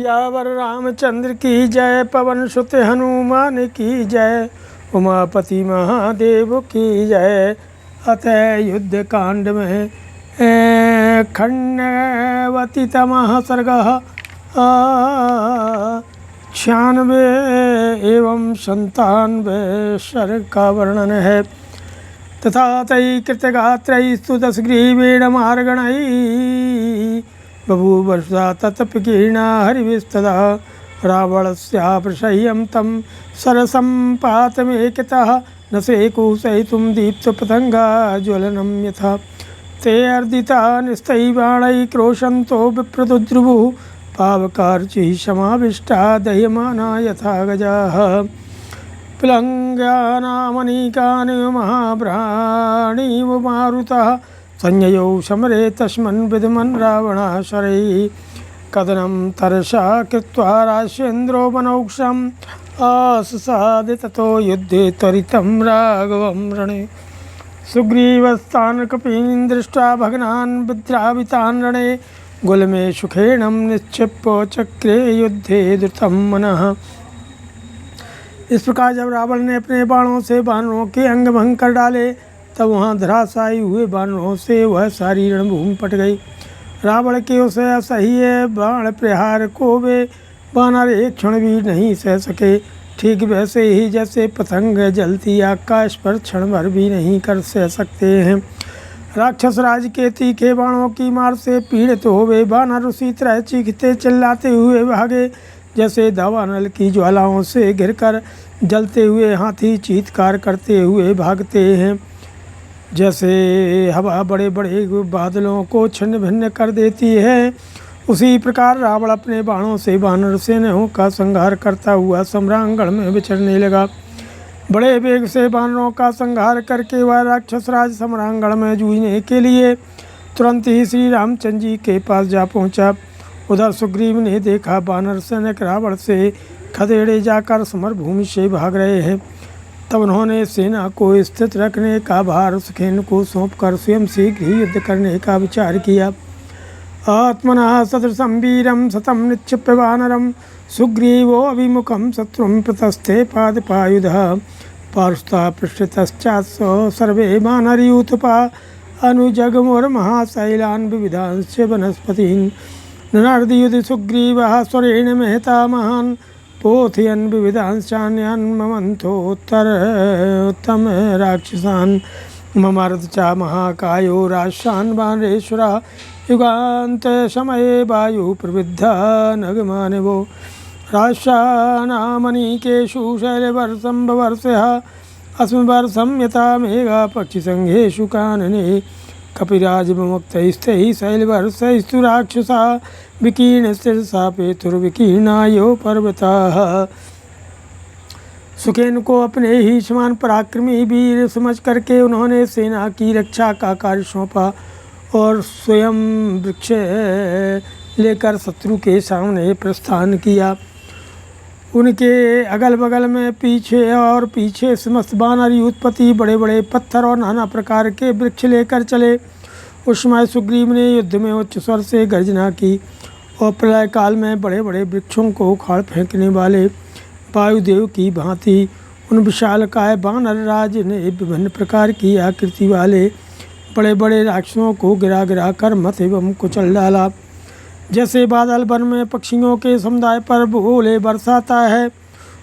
सियावर रामचंद्र की जय, पवन सुत हनुमान की जय, उमापति महादेव की जय। अतः युद्ध कांड में खण्डवती तमः सर्गः 96 एवं 97 सर्ग का वर्णन है। तथा तई कृतगात्रैस्तु दशग्रीवेण मार्गणैः बभूवर्षा तत्पकीर्णा हरिभिस्तदा रावणस्यापशय्यं तं सरसम्पातमेकतः न सेकुशयितुं दीप्तपतंगा ज्वलनं यथा ते अर्दिता निस्तैबाणैः क्रोशन्तो विप्रतुद्रुवुः पावकार्चिः समाविष्टा दह्यमाना यथा गजाः पिलङ्गानामनीकानि महाभ्राणीव मारुतः संययौ समरे तस्मन् विद्मन् रावणासुरैः कदनं तरसा कृत्वा राजेन्द्रो वनौक्षम् आससाद ततो युद्धे त्वरितं राघवं रणे सुग्रीवस्तान् कपीन् दृष्ट्वा भग्नान् विद्रावितान् रणे गुल्मे सुखेणं निक्षिप्य चक्रे युद्धे द्रुतं मनः। इस प्रकार जब रावण ने अपने बाणों से वानरों के अंग भंग कर डाले, तब वहाँ धराशायी हुए वानरों से वह सारी रणभूमि पट गई। रावण के उस असह्य बाण प्रहार को वे वानर एक क्षण भी नहीं सह सके। ठीक वैसे ही जैसे पतंग जलती आग का स्पर्श क्षण भर भी नहीं कर सह सकते हैं। राक्षस राज के तीखे बाणों की मार से पीड़ित हो वे वानर उसी तरह चीखते चिल्लाते हुए भागे जैसे दावानल की ज्वालाओं से घिरकर जलते हुए हाथी चीत्कार करते हुए भागते हैं। जैसे हवा बड़े बड़े बादलों को छिन्न भिन्न कर देती है, उसी प्रकार रावण अपने बाणों से वानर सेनाओं का संहार करता हुआ सम्रांगण में विचरने लगा। बड़े वेग से वानरों का संहार करके वह राक्षस राज सम्रांगण में जूझने के लिए तुरंत ही श्री रामचंद्र जी के पास जा पहुंचा। उधर सुग्रीव ने देखा वानर सैनिक रावण से खदेड़े जाकर समर भूमि से भाग रहे हैं। तब उन्होंने सेना को स्थित रखने का भार सुखेन को सौंपकर स्वयं शीघ्र ही युद्ध करने का विचार किया। आत्मनः सदृशं वीरं शतं निक्षिप्य वानरं सुग्रीवो अभिमुखं शत्रुं प्रतस्थे पादपायुधः पार्श्वतः पृष्ठतश्चात्सो सर्वे वानरयूथपा अनुजगमुर्महाशैलान् विविधांश्च वनस्पतीन् ननार्दयुधि सुग्रीवः स्वरेण महता महान् पोथयन् विविधांश्चान्यान् ममन्थोत्तम राक्षसान् ममार्थ च महाकायो राशान् वानरेश्वरः युगान्त समये वायु प्रविद्धा नगमानिवो राशानामनीकेषु शैलवर्षं वर्षः अस्मवर्षं यथा मेघा पक्षिसंघेषु कानने कपिराजमुक्तैस्तैः शैलवर्षैस्तु राक्षसा विकीर्णशिरसा पेतुर्विकीर्णायो पर्वताः। सुखेन को अपने ही समान पराक्रमी वीर समझ करके उन्होंने सेना की रक्षा का कार्य सौंपा और स्वयं वृक्ष लेकर शत्रु के सामने प्रस्थान किया। उनके अगल बगल में पीछे समस्त वानर उत्पत्ति बड़े बड़े पत्थर और नाना प्रकार के वृक्ष लेकर चले। उस समय सुग्रीव ने युद्ध में उच्च स्वर से गर्जना की और प्रलय काल में बड़े बड़े वृक्षों को उखाड़ फेंकने वाले वायुदेव की भांति उन विशालकाय वानर राज ने विभिन्न प्रकार की आकृति वाले बड़े बड़े राक्षसों को गिरा गिरा कर मत एवं कुचल डाला। जैसे बादल वन में पक्षियों के समुदाय पर ओले बरसाता है,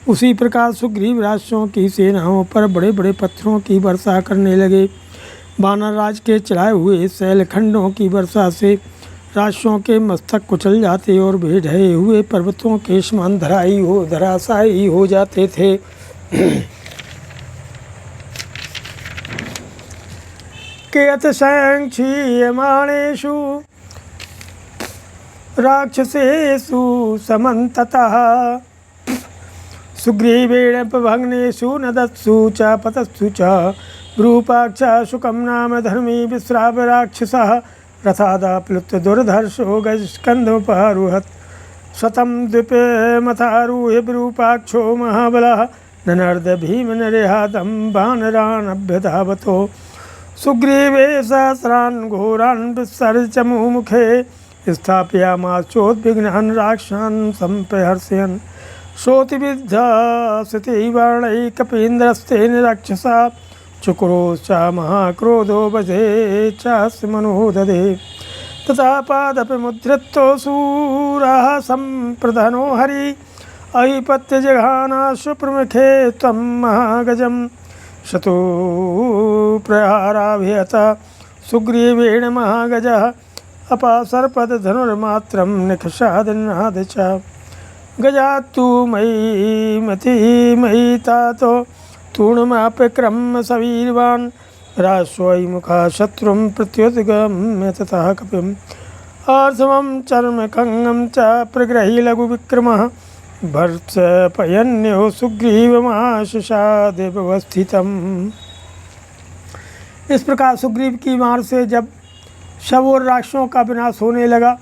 उसी प्रकार सुग्रीव राक्षसों की सेनाओं पर बड़े बड़े पत्थरों की वर्षा करने लगे। वानर राज के चढ़ाए हुए शैलखंडों की वर्षा से राक्षसों के मस्तक कुचल जाते और वे ढहे हुए पर्वतों के समान धराशायी हो जाते थे। कियत् संक्षीयमाणेषु राक्षसेषु समन्ततः सुग्रीवेण भग्नेषु नदत्सु च पतत्सु च विरूपाक्ष शुकं नाम धर्मी विश्राव राक्षसः रथादाप्लुत दुर्धर्षो गजस्कन्धोपहरुहत् शतं द्वीपे मथारूह्य विरूपाक्षो महाबलः ननर्द भीमनरेहादं वानरानभ्यधावतो सुग्रीवे सहस्रान् घोरान् विसर्ज मुमुखे स्थापयामासोद्विग्नान् राक्षसान् सम्प्रहर्षयन् श्रोतिविद्धासितिवर्णैकपीन्द्रस्तेन राक्षसा चुक्रोश्च महाक्रोधो वधे चास्य मनोदधे तथा पादपि मुद्रितो सूरः सम्प्रधनो हरि अहिपत्यजघानाशु प्रमुखे त्वं महागजं शतो प्रहाराभिहत सुग्रीवेण महागजः अपासर्पदधनुर्मात्रं निखशादनाद च गजात्तु मयि मति मयि तातो तूर्णमाप्यक्रम्य सवीर्वान् राश्वै मुखा शत्रुं प्रत्युद्गम्य ततः कपिम् आर्धवं चर्मखङ्गं च प्रगृही लघुविक्रमः भर्त्सपयन्यो सुग्रीवमाशुषादेवस्थितम्। इस प्रकार सुग्रीव की मार से जब शव और राक्षसों का विनाश होने लगा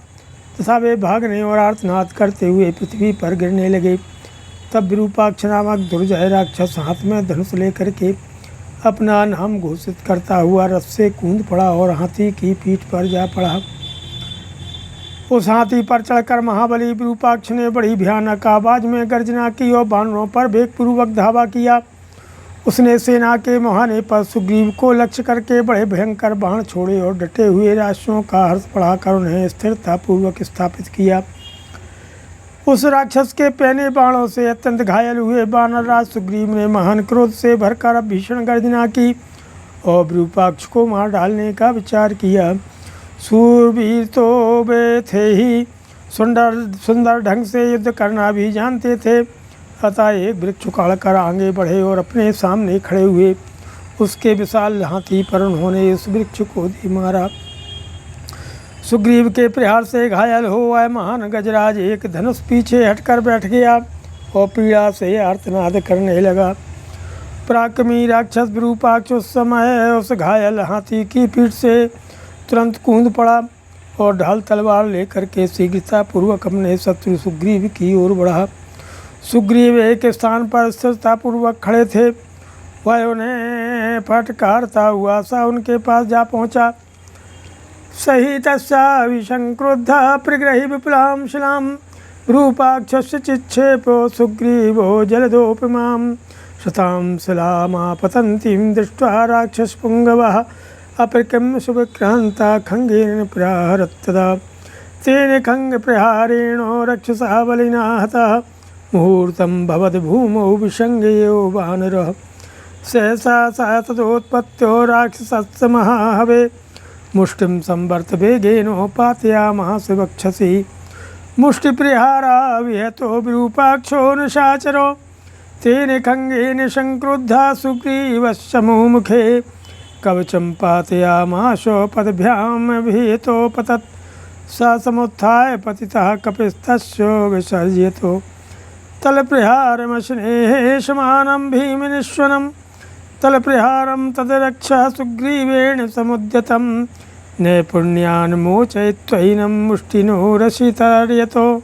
तथा वे भागने और आर्तनाद करते हुए पृथ्वी पर गिरने लगे, तब विरूपाक्ष नामक दुर्जय राक्षस हाथ में धनुष लेकर के अपना नाम घोषित करता हुआ रथ से कूद पड़ा और हाथी की पीठ पर जा पड़ा। उस हाथी पर चढ़कर महाबली विरूपाक्ष ने बड़ी भयानक आवाज में गर्जना की और बानरों पर वेगपूर्वक धावा किया। उसने सेना के मुहाने पर सुग्रीव को लक्ष्य करके बड़े भयंकर बाण छोड़े और डटे हुए राक्षसों का हर्ष बढ़ाकर उन्हें स्थिरतापूर्वक स्थापित किया। उस राक्षस के पहने बाणों से अत्यंत घायल हुए वानरराज सुग्रीव ने महान क्रोध से भरकर भीषण गर्जना की और विरूपाक्ष को मार डालने का विचार किया। सूरवीर तो वे थे ही, सुंदर ढंग से युद्ध करना भी जानते थे, अतः एक वृक्ष उखाड़कर आगे बढ़े और अपने सामने खड़े हुए उसके विशाल हाथी पर उन्होंने उस वृक्ष को दे मारा। सुग्रीव के प्रहार से घायल हो वह महान गजराज एक धनुष पीछे हटकर बैठ गया और पीड़ा से आर्तनाद करने लगा। पराक्रमी राक्षस विरूपाक्ष उस समय उस घायल हाथी की पीठ से तुरंत कूद पड़ा और ढाल तलवार लेकर के शीघ्रतापूर्वक अपने शत्रु सुग्रीव की ओर बढ़ा। सुग्रीव एक स्थान पर स्थिरतापूर्वक खड़े थे, वह उन्हें फटकारता हुआ सा उनके पास जा पहुंचा। सही तस्याभिसंक्रुद्ध प्रगृही विपुलां शिलां रूपाक्षस्य चिक्षेपो सुग्रीवो जलदोपमां शतां शिलामापतन्तीं दृष्ट्वा राक्षसपुङ्गवः अप्रक्रम्य सुविक्रान्ता खङ्गेन प्रहरत्तदा तेन खङ्गप्रहारेणो रक्षसा बलिना हतः मुहूर्तं भवद् भूमौ विसंज्ञयो वानरः सहसा सा तदोत्पत्त्यो राक्षसस्य महाहवे मुष्टिं संवर्त वेगेनोपातयामास वक्षसि मुष्टिप्रहारा विहतो विरूपाक्षो निशाचरो तेन खङ्गेन संक्रुद्धा सुग्रीवस्य मुमुखे कवचं पातयामाशो पदभ्यां विहितो पतत् स समुत्थाय पतितः कपिस्तस्य विसर्जयतो तलप्रहारमशनेशमानं भीमनिश्वनं तलप्रहारं तदरक्षा सुग्रीवेण समुद्यतं नैपुण्यान् मोचयित्वैनं मुष्टिनो रसितार्यतो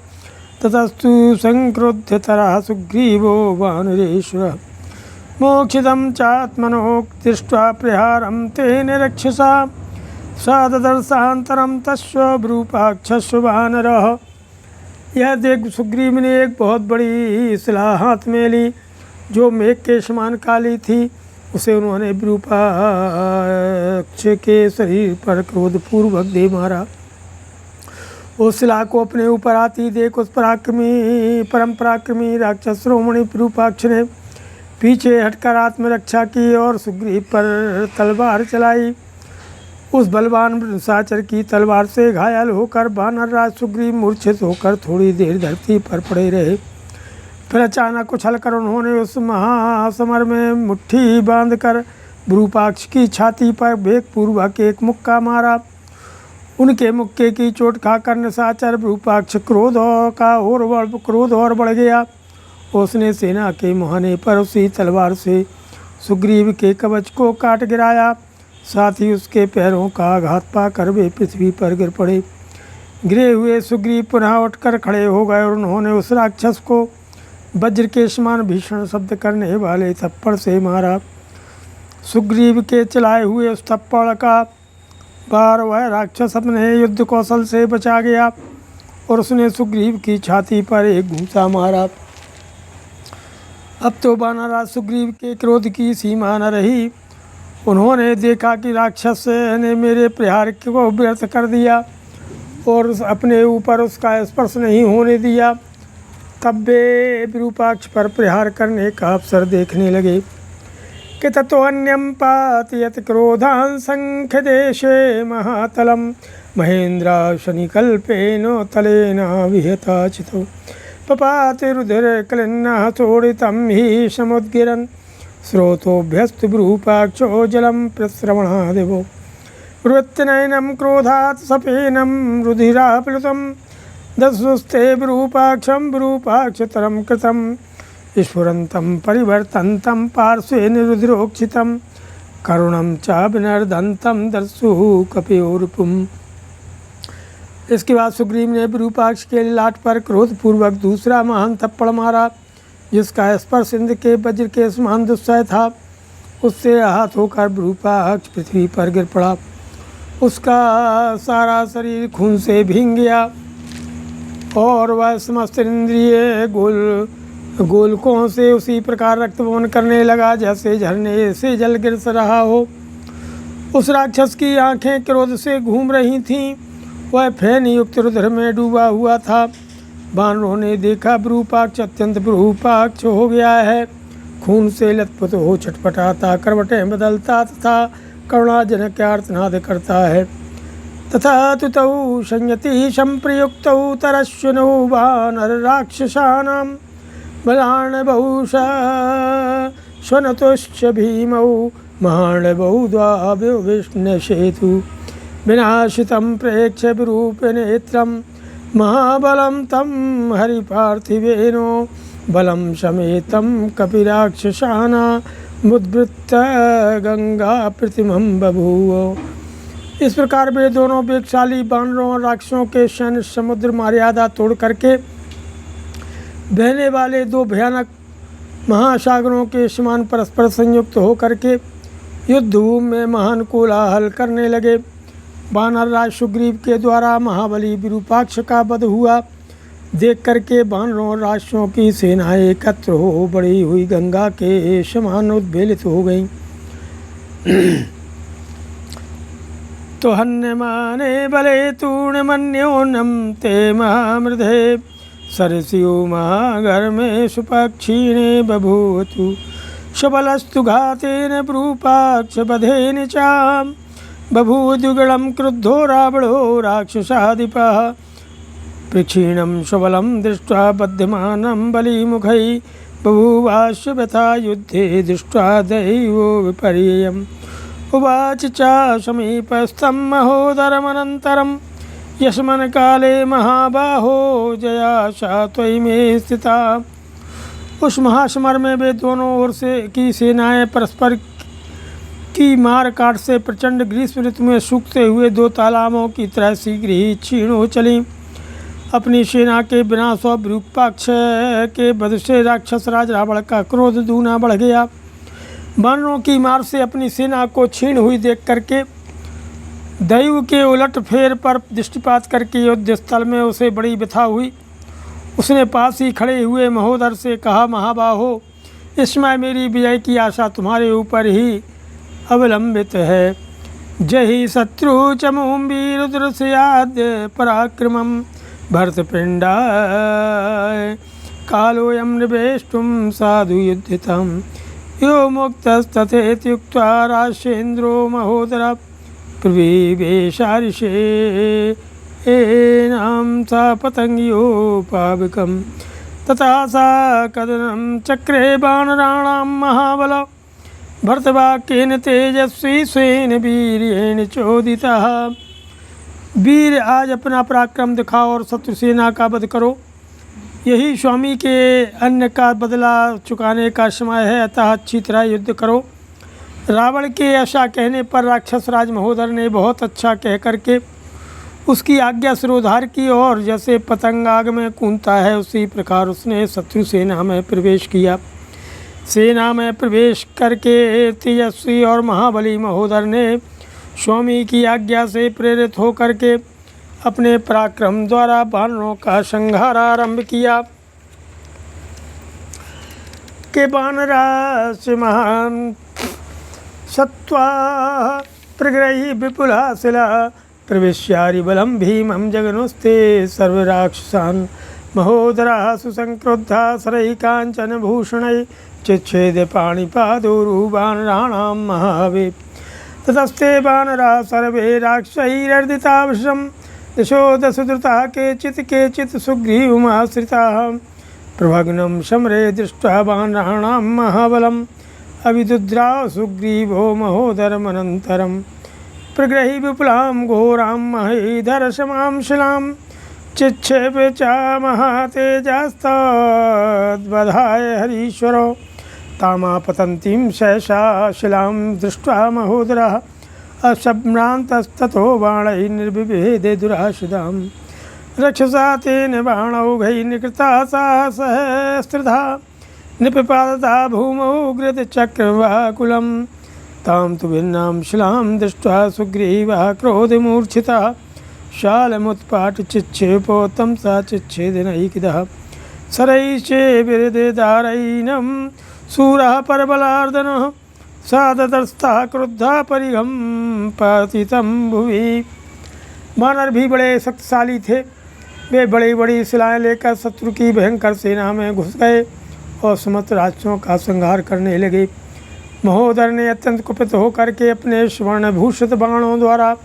ततस्तु संक्रुद्धतरः सुग्रीवो वानरेश्वरः मोक्षितं चात्मनो दृष्ट्वा प्रहारं तेन रक्षसा सा ददर्शान्तरं तस्य विरूपाक्षस्य वानरः। यह देख सुग्रीव ने एक बहुत बड़ी शिला हाथ में ली जो मेघ के समान काली थी। उसे उन्होंने विरूपाक्ष के शरीर पर क्रोधपूर्वक दे मारा। उस शिला को अपने ऊपर आती देख उस परम पराक्रमी राक्षस शिरोमणि विरूपाक्ष ने पीछे हटकर आत्मरक्षा की और सुग्रीव पर तलवार चलाई। उस बलवान साचर की तलवार से घायल होकर वानरराज सुग्रीव मूर्छित होकर थोड़ी देर धरती पर पड़े रहे। फिर अचानक उछलकर उन्होंने उस महासमर में मुट्ठी बांधकर विरूपाक्ष की छाती पर वेगपूर्वक एक मुक्का मारा। उनके मुक्के की चोट खाकर निशाचर विरूपाक्ष क्रोध और बढ़ गया। उसने सेना के मुहाने पर उसी तलवार से सुग्रीव के कवच को काट गिराया। साथ ही उसके पैरों का आघात पाकर वे पृथ्वी पर गिर पड़े। गिरे हुए सुग्रीव पुनः उठकर खड़े हो गए और उन्होंने उस राक्षस को वज्र के समान भीषण शब्द करने वाले थप्पड़ से मारा। सुग्रीव के चलाए हुए उस थप्पड़ का बार वह राक्षस अपने युद्ध कौशल से बचा गया और उसने सुग्रीव की छाती पर एक घूंसा मारा। अब तो वानरराज सुग्रीव के क्रोध की सीमा न रही। उन्होंने देखा कि राक्षस ने मेरे प्रहार को व्यर्थ कर दिया और अपने ऊपर उसका स्पर्श नहीं होने दिया। तब वे विरूपाक्ष पर प्रहार करने का अवसर देखने लगे कि ततोऽन्यं पातयत क्रोधान् संख्यदेशे महातलं महेन्द्राशनिकल्पेन तलेन विहता चितो पपाति रुधिरक्लिन्नः चोदितं हि समुद्गिरन् स्रोतोभ्यस्तु विरूपाक्षो जलं प्रस्रवणादिवो वृत्तिनयनं क्रोधात् सपेनं रुधिराप्लुतं दशुस्ते विरूपाक्षं विरूपाक्षतरं कृतं स्फुरन्तं परिवर्तन्तं पार्श्वेन रुधिरोक्षितं करुणं च विनर्दन्तं दर्शुः कपियोरुपुम्। इसके बाद सुग्रीव ने विरूपाक्ष के लाट पर क्रोधपूर्वक दूसरा महान थप्पड़ मारा, जिसका स्पर्श इंद्र के वज्र के समान दुस्सह था। उससे आहत होकर विरूपाक्ष पृथ्वी पर गिर पड़ा। उसका सारा शरीर खून से भीग गया और वह समस्त इंद्रिय गोलकों से उसी प्रकार रक्तपान करने लगा जैसे झरने से जल गिर रहा हो। उस राक्षस की आंखें क्रोध से घूम रही थीं। वह फैन युक्त रुधिर में डूबा हुआ था। वानरों ने देखा विरूपाक्ष अत्यंत विरूपाक्ष हो गया है। खून से लथपथ हो छटपटाता, करवटें बदलता तथा करुणाजनक आर्तनाद करता है। तथा तुतौ संयति संप्रयुक्तौ तरश्विनौ वानर राक्षसानां बलार्णवौ स्वनतुश्च भीमौ महार्णवौ द्वाभ्यो विष्णुसेतु विनाशितं प्रेक्ष्य विरूपनेत्रं महाबलं तं हरिपार्थिवेनो बलं समेतं कपिराक्षसानामुद्वृत्त गंगा प्रतिमं बभूव। इस प्रकार वे दोनों वेगशाली वानरों और राक्षसों के सैन्य समुद्र मर्यादा तोड़ करके बहने वाले दो भयानक महासागरों के समान परस्पर संयुक्त होकर के युद्ध भूमि में महान कोलाहल करने लगे। वानरराज सुग्रीव के द्वारा महाबली विरूपाक्ष का वध हुआ देख करके वानरों और राक्षसों की सेनाएं एकत्र हो बढ़ी हुई गंगा के समान उद्वेलित हो गईं। तो हन्यमाने बले तूर्णमन्योन्नं ते महामृधे सरस्यो महागर्मे सुपक्षीणे बभूवतु सबलस्तु घातेन विरूपाक्ष वधेन च बभूद्युगलं क्रुद्धो रावणो राक्षसाधिपः प्रक्षीणं सबलं दृष्ट्वा बध्यमानं बलिमुखैः बभूवास्य व्यथा युद्धे दृष्ट्वा दैवो विपर्ययम् उवाच च समीपस्थं महोदरमनन्तरं यस्मन् काले महाबाहो जयाशा त्वयि मे स्थिता। उस महासमर में वे दोनों ओर से की सेनाएं परस्पर की मार काट से प्रचंड ग्रीष्म ऋतु में सूखते हुए दो तालाबों की तरह शीघ्र ही क्षीण हो चली। अपनी सेना के विनाश और विरूपाक्ष के वध से राक्षस राज रावण का क्रोध दूना बढ़ गया। वानरों की मार से अपनी सेना को क्षीण हुई देख करके दैव के उलट फेर पर दृष्टिपात करके युद्ध स्थल में उसे बड़ी व्यथा हुई। उसने पास ही खड़े हुए महोदर से कहा, महाबाहो, इस समय मेरी विजय की आशा तुम्हारे ऊपर ही अवलंबित है। जहि शत्रु चमुं वीरुद्रस्याद्य पराक्रमं भरतपिण्डाय कालोऽयं निवेष्टुं साधु युद्धितं यो मुक्तस्तथेत्युक्त्वा राजेन्द्रो महोदर प्रविवेशारिषे एनां सा पतंगियोपाविकं तथा सा कदनं चक्रे वानराणां महाबल भरतवाक्येन तेजस्वी स्वेन वीर्येण चोदितः। वीर, आज अपना पराक्रम दिखाओ और शत्रु सेना का वध करो। यही स्वामी के अन्न का बदला चुकाने का समय है, अतः अच्छी तरह युद्ध करो। रावण के ऐसा कहने पर राक्षस राज महोदर ने बहुत अच्छा कह करके उसकी आज्ञा सिरोधार की और जैसे पतंग आग में कूदता है उसी प्रकार उसने शत्रु सेना में प्रवेश किया। सेना में प्रवेश करके तेजस्वी और महाबली महोदर ने स्वामी की आज्ञा से प्रेरित होकर के अपने पराक्रम द्वारा वानरों का संहार आरंभ किया के वानरास्य महान सत्वा प्रग्रही विपुला शिला प्रविश्यारि बलम भीमं जगनुस्ते सर्वराक्षसान् महोदराः सुसंक्रुद्धा शरैः काञ्चनभूषणैः चिच्छेद पाणिपादोरुवानराणां महावे ततस्ते वानराः सर्वे राक्षसैरर्दितावशं दिशो दशधृता केचित् सुग्रीवमाश्रिताः प्रभग्नं शमरे दृष्ट्वा वानराणां महाबलम् अविदुद्राव सुग्रीवो महोदरमनन्तरं प्रगृही विपुलां घोरां महीधरशमां शिलां चिक्षेपे च महातेजस्तद्वधाय हरीश्वरो तामापतन्तीं सहसा शिलां दृष्ट्वा महोदरः अशभ्रान्तस्ततो बाणैः निर्विभेदे दुराशिदां रक्षसा तेन बाणौघैः निकृता सा सहस्रधा निपिपादता भूमौ गृतचक्रवाकुलं तां तु भिन्नां शिलां दृष्ट्वा सुग्रीवः क्रोधमूर्छितः शालमुत्पाट्य चिक्षेपो तं सा चिच्छेदनैकिदः शरैश्चेभिर्देदारैनं शूरः परबलार्दनः सा ततस्तः क्रुद्धः परिघं पतितं भुवि। वानर भी बड़े शक्तिशाली थे। वे बड़ी बड़ी शिलाएं लेकर शत्रु की भयंकर सेना में घुस गए और समस्त राक्षसों का संहार करने लगे। महोदर ने अत्यंत कुपित होकर के अपने स्वर्णभूषित बाणों द्वारा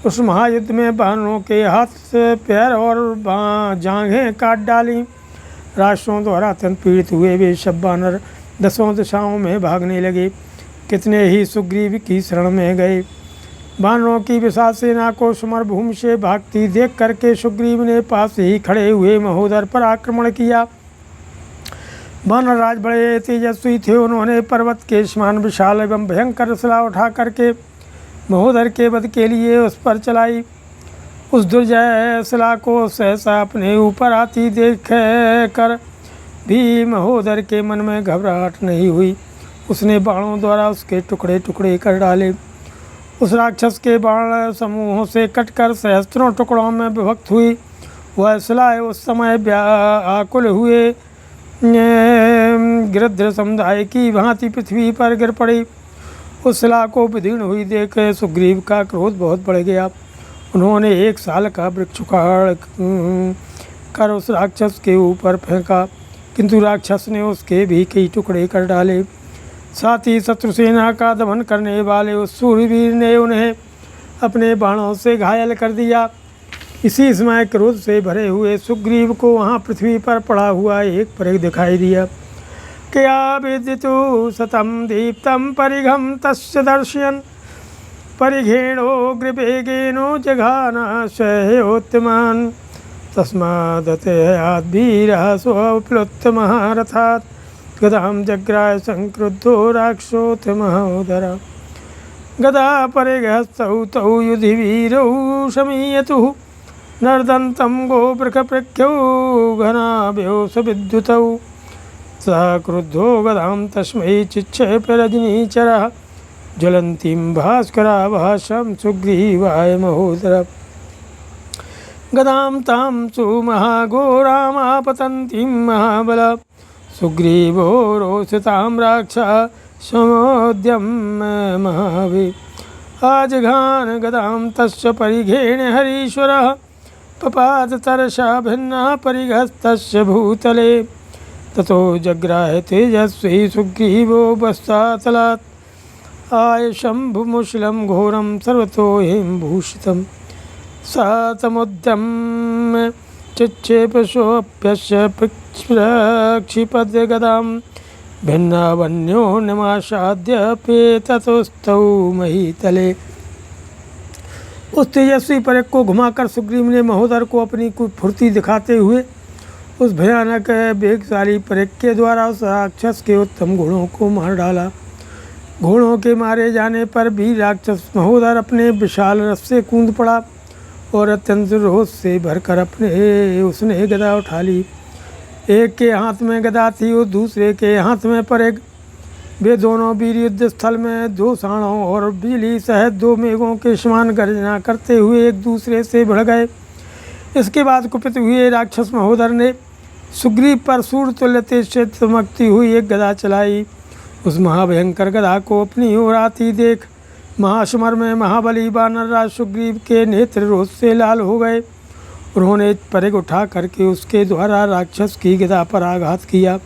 उस महायुद्ध में वानरों के हाथ पैर और जांघें काट डाली। राक्षसों द्वारा अत्यंत पीड़ित हुए वे सब वानर दसों दिशाओं में भागने लगे। कितने ही सुग्रीव की शरण में गए। वानरों की विशाल सेना को समरभूमि से भागती देख करके सुग्रीव ने पास ही खड़े हुए महोदर पर आक्रमण किया। वानर राज बड़े तेजस्वी थे। उन्होंने पर्वत के समान विशाल एवं भयंकर शिला उठा करके महोदर के वध के लिए उस पर चलाई। उस दुर्जय शिला को सहसा अपने ऊपर आती देख कर भी महोदर के मन में घबराहट नहीं हुई। उसने बाणों द्वारा उसके टुकड़े टुकड़े कर डाले। उस राक्षस के बाण समूहों से कटकर सहस्त्रों टुकड़ों में विभक्त हुई। वह शिलाएं उस समय व्याकुल हुए गृध्र समुदाय की भांति पृथ्वी पर गिर पड़ी। उस शिला को विदीर्ण हुई देख सुग्रीव का क्रोध बहुत बढ़ गया। उन्होंने एक साल का वृक्ष उखाड़ कर उस राक्षस के ऊपर फेंका, किंतु राक्षस ने उसके भी कई टुकड़े कर डाले। साथ ही शत्रुसेना का दमन करने वाले उस सूरवीर ने उन्हें अपने बाणों से घायल कर दिया। इसी समय क्रोध से भरे हुए सुग्रीव को वहाँ पृथ्वी पर पड़ा हुआ एक परिघ दिखाई दिया। क्या विदितु शतं दीप्तं परिघं तस्य दर्शयन् परिघेणो गृभेगेनो जघान शयोत्तमान् तस्मादतयाद्वीरः स्वप्लुत्तमहारथात् गदां जग्राह संक्रुद्धो राक्षसोऽथ महोदरः गदा परिघस्तौ तौ युधिवीरौ शमीयतुः नर्दन्तं गोवृषप्रख्यौ घनाभ्यो सविद्युतौ सः क्रुद्धो गदां तस्मै चिक्षेप्य रजनीचरः ज्वलन्तीं भास्कराभासं सुग्रीवाय महोदरः गदां तां सुमहाघोरामापतन्तीं महाबल सुग्रीवो रोषितां राक्षसमोद्यं महावीर आजघान गदां तस्य परिघेण हरीश्वरः पपात तरसा भिन्ना परिघस्तस्य भूतले ततो जग्राह तेजस्वी सुग्रीवो वस्तातलात् आय शम्भुमुशलं घोरं सर्वतो हेमभूषितं सा तमुद्यम्य चिक्षेपशोऽप्यस्य प्रक्षिपद्गदां भिन्नावन्यो निमासाद्य पेततोस्तौ महीतले। उस तेजस्वी परिघ को घुमाकर सुग्रीव ने महोदर को अपनी फुर्ती दिखाते हुए उस भयानक वेगशाली परिघ के द्वारा उस राक्षस के उत्तम घोड़ों को मार डाला। घोड़ों के मारे जाने पर भी राक्षस महोदर अपने विशाल रथ से कूद पड़ा और अत्यंत रोष से भरकर उसने गदा उठा ली। एक के हाथ में गदा थी और दूसरे के हाथ में परिघ। वे दोनों वीर युद्ध स्थल में 2 साणों और बिजली सहित 2 मेघों के समान गर्जना करते हुए एक दूसरे से भिड़ गए। इसके बाद कुपित हुए राक्षस महोदर ने सुग्रीव पर सूर्य तुल्य तेज से चमकती हुई एक गदा चलाई। उस महाभयंकर गदा को अपनी ओर आती देख महासमर में महाबली वानरराज सुग्रीव के नेत्र रोष से लाल हो गए। उन्होंने परिघ उठा करके उसके द्वारा राक्षस की गदा पर आघात किया।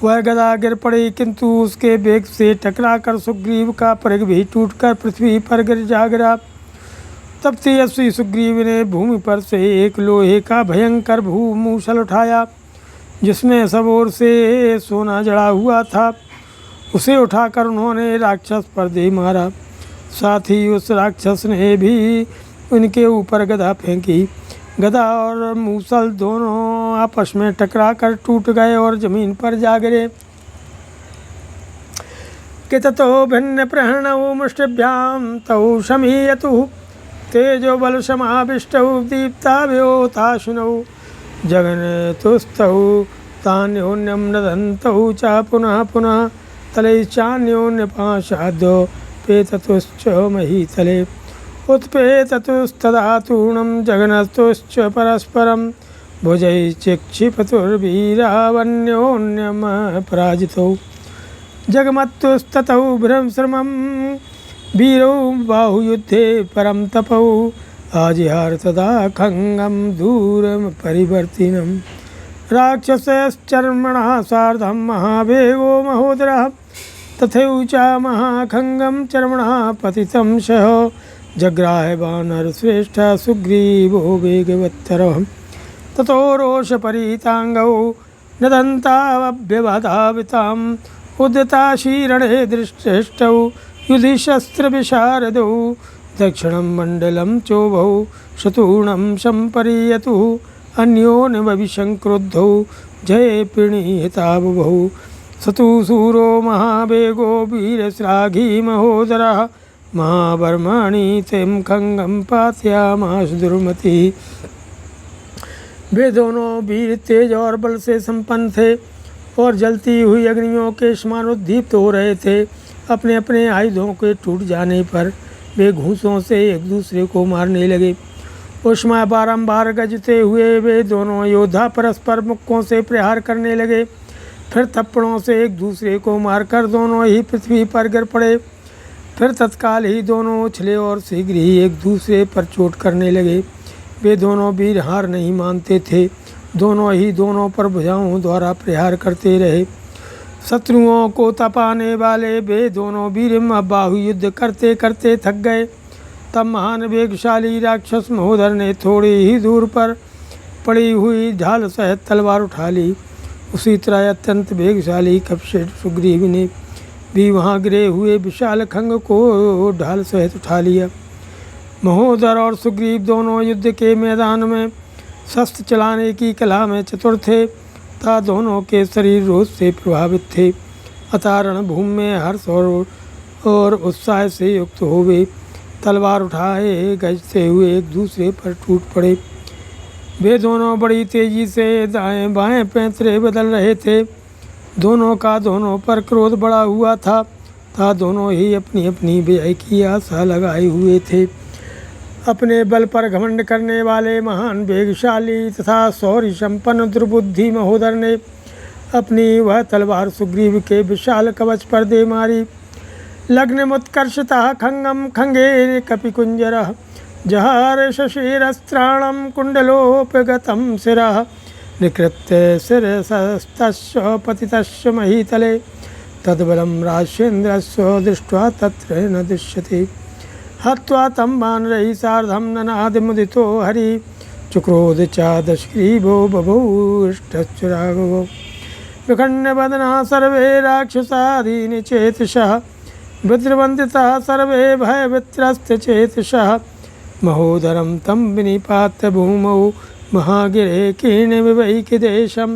वह गदा गिर पड़ी, किंतु उसके वेग से टकराकर सुग्रीव का परिघ भी टूटकर पृथ्वी पर जा गिरा। तब तेजस्वी सुग्रीव ने भूमि पर से एक लोहे का भयंकर मूसल उठाया, जिसमें सब ओर से सोना जड़ा हुआ था। उसे उठाकर उन्होंने राक्षस पर दे मारा। साथ ही उस राक्षस ने भी उनके ऊपर गदा फेंकी। गदा और मूसल दोनों आपस में टकराकर टूट गए और जमीन पर जा गिरे। किततो भिन्न प्रहरणौ मुष्टिभ्यां तौ शमीयतु तेजो बल समाविष्टौ दीप्ताव्योताशिनौ जगन्तुस्तौ तान्योन्यं नदन्तौ च पुनः पुनः तलैश्चान्योन्यपाशाद्यो पेततुश्च महीतले उत्पेततुस्तदा तूर्णं जगनस्तुश्च परस्परं भुजैश्चिक्षिपतुर्वीरावन्योन्यमपराजितौ जगमत्तुस्ततौ भ्रमश्रमं वीरौ बाहुयुद्धे परं तपौ आजिहार तदा खंगम दूरम परिवर्तिनम राक्षसश्चर्मणः सार्धं महावेगो महोदरः तथैव महाखंगम चर्मणः पतितं सह जग्राह वानरश्रेष्ठ सुग्रीवो वेगवत्तरः ततो रोषपरीतांगौ नदन्तावभ्यवधाविताम् उद्यताशीरणे दृष्टौ युधिशस्त्रविशारदौ दक्षिणं मण्डलं चोभौ शतूर्णं सम्परीयतुः अन्योन्यमभिसंक्रुद्धौ जये प्रणीहिताबुभौ सतुसूरो महावेगो वीरश्लाघी महोदरः महाबर्माणि तें खंगं पातयामास दुर्मति। वे दोनों वीर तेज और बल से संपन्न थे और जलती हुई अग्नियों के समान उद्दीप्त हो रहे थे। अपने अपने आयुधों के टूट जाने पर वे घूंसों से एक दूसरे को मारने लगे। उस समय बारंबार गजते हुए वे दोनों योद्धा परस्पर मुक्कों से प्रहार करने लगे। फिर थप्पड़ों से एक दूसरे को मारकर दोनों ही पृथ्वी पर गिर पड़े। फिर तत्काल ही दोनों उछले और शीघ्र ही एक दूसरे पर चोट करने लगे। वे दोनों वीर हार नहीं मानते थे, दोनों पर भुजाओं द्वारा प्रहार करते रहे। शत्रुओं को तपाने वाले वे दोनों वीर बाहु युद्ध करते करते थक गए। तब महान वेगशाली राक्षस महोदर ने थोड़ी ही दूर पर पड़ी हुई ढाल सहित तलवार उठा ली। उसी तरह अत्यंत वेगशाली कपशेठ सुग्रीव ने भी वहाँ गिरे हुए विशाल खंग को ढाल सहित उठा लिया। महोदर और सुग्रीव दोनों युद्ध के मैदान में शस्त्र चलाने की कला में चतुर थे तथा दोनों के शरीर रोष से प्रभावित थे। अतः रणभूमि में हर्ष और उत्साह से युक्त हो वे तलवार उठाए गजते हुए एक दूसरे पर टूट पड़े। वे दोनों बड़ी तेजी से दाएं बाएं पैंतरे बदल रहे थे। दोनों का दोनों पर क्रोध बढ़ा हुआ था तथा दोनों ही अपनी अपनी विजय की आशा लगाए हुए थे। अपने बल पर घमंड करने वाले महान वेगशाली तथा शौर्य संपन्न दुर्बुद्धि महोदर ने अपनी वह तलवार सुग्रीव के विशाल कवच पर दे मारी। लग्नमुत्कर्षतः खंगम खंगे कपिकुंजरः जहार शशिरस्त्राणं कुंडलोपगतं शिरः निकृत्य शिरसस्तस्य पतितस्य महीतले तद्बलं राजेन्द्रस्य दृष्ट्वा तत्र न दृश्यते हत्वा तं वानरैः सार्धं ननादमुदितो हरि चुक्रोध च दशग्रीवो बभूष्टश्च राघवो विखण्डवदनाः सर्वे राक्षसाधीनचेतसः विद्रवन्दिताः सर्वे भयवित्रस्तचेतसः महोदरं तं विनिपात्य भूमौ महागिरे कीर्णविवैकदेशं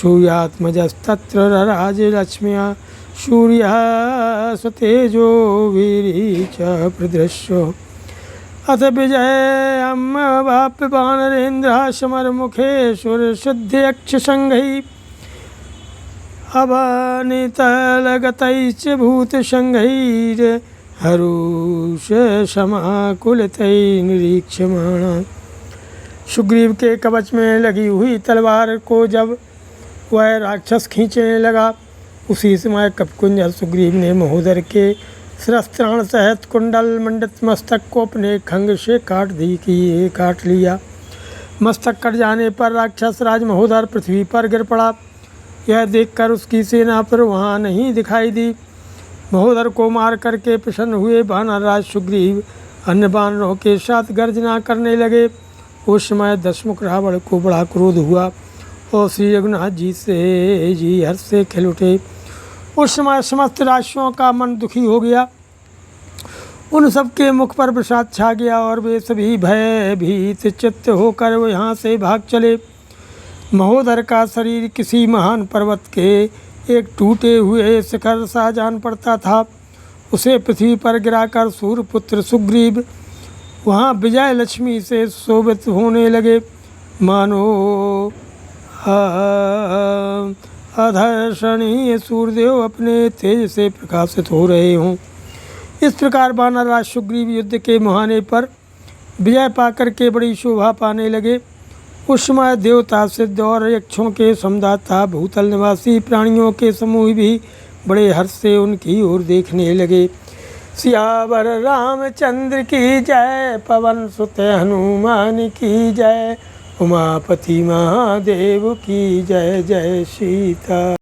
सूर्यात्मजस्तत्र रराजलक्ष्म्या सूर्यः स्वतेजो वीरी च प्रदृश्यो अथ विजयमवाप्य वानरेन्द्रः समरमुखे सुरसिद्ध्यक्षसङ्घैः अवनीतलगतैश्च भूतसंघैर्हरुषसमाकुलितैर्निरीक्ष्यमाणा। सुग्रीव के कवच में लगी हुई तलवार को जब वह राक्षस खींचने लगा, उसी समय कपकुंज सुग्रीव ने महोदर के शिरस्त्राण सहित कुंडल मंडित मस्तक को अपने खंग से काट लिया। मस्तक कट जाने पर राक्षस राज महोदर पृथ्वी पर गिर पड़ा। यह देखकर उसकी सेना पर वहाँ नहीं दिखाई दी। महोदर को मार करके प्रसन्न हुए वानर राज सुग्रीव अन्य वानरों के साथ गर्जना करने लगे। उस समय दशमुख रावण को बड़ा क्रोध हुआ और श्री रघुनाथ जी से हर्ष से खिल उठे। उस समय समस्त राशियों का मन दुखी हो गया। उन सबके मुख पर विषाद छा गया और वे सभी भयभीत चित्त होकर वो यहाँ से भाग चले। महोदर का शरीर किसी महान पर्वत के एक टूटे हुए शिखर सा जान पड़ता था। उसे पृथ्वी पर गिराकर सूर्यपुत्र सुग्रीव वहाँ विजय लक्ष्मी से शोभित होने लगे, मानो अधर्षणीय सूर्यदेव अपने तेज से प्रकाशित हो रहे हों। इस प्रकार वानर राज सुग्रीव युद्ध के मुहाने पर विजय पाकर के बड़ी शोभा पाने लगे। उस समय देवता सिद्ध और यक्षों के समदाता भूतल निवासी प्राणियों के समूह भी बड़े हर्ष से उनकी ओर देखने लगे। सियावर रामचंद्र की जय, पवन सुत हनुमान की जय, उमापति महादेव की जय। जय सीता।